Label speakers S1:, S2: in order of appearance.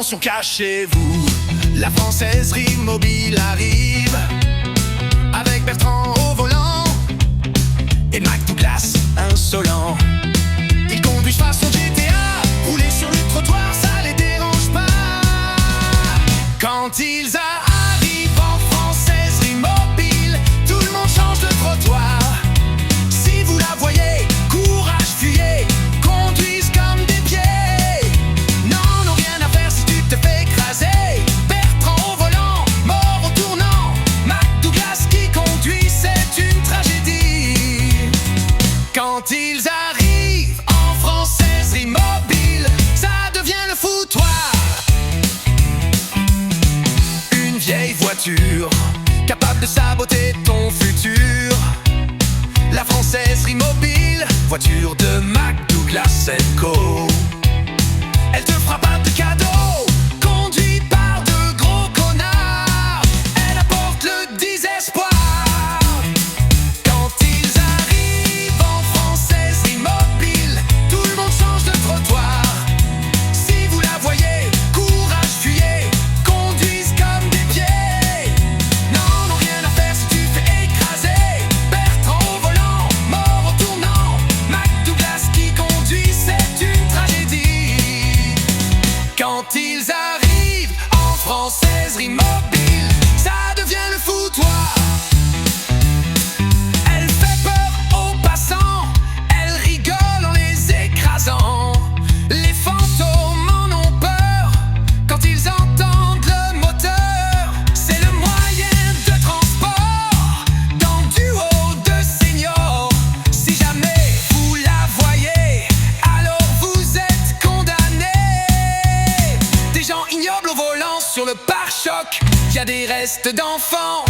S1: Attention, cachez-vous, la Françaiserie mobile arrive, avec Bertrand au volant et Mac Douglas insolent. Ils conduisent façon GTA, rouler sur le trottoir, ça les dérange pas. Quand ils arrivent en Françaiserie mobile, tout le monde change de trottoir. Si vous la voyez, courage, fuyez, conduisent comme des pieds. Non, non, rien à faire si tu te fais écraser. Bertrand au volant, mort au tournant, Mac Douglas qui conduit, c'est une tragédie. Quand ils arrivent en Françaiserie mobile, ça devient le foutoir. Une vieille voiture, capable de saboter ton futur. La Françaiserie mobile, voiture de Mac Douglas & Co. Elle te fera pas de cadeaux, conduite par de gros connards. Elle apporte le désespoir. Quand ils arrivent en Françaiserie mobile, tout le monde change de trottoir. Si vous la voyez, courage, fuyez, conduisent comme des pieds. Non, non, rien à faire si tu fais écraser. Bertrand au volant, mort au tournant, Mac Douglas qui conduit, c'est une tragédie. Quand ils arrivent en Françaiserie mobile, ça devient le foutoir. Elle fait peur aux passants, elle rigole en les écrasant. Les fantômes en ont peur quand ils entendent le moteur. C'est le moyen de transport dans du haut de seniors. Si jamais vous la voyez, alors vous êtes condamné. Des gens ignobles au volant, sur le pare-choc, y a des restes d'enfants.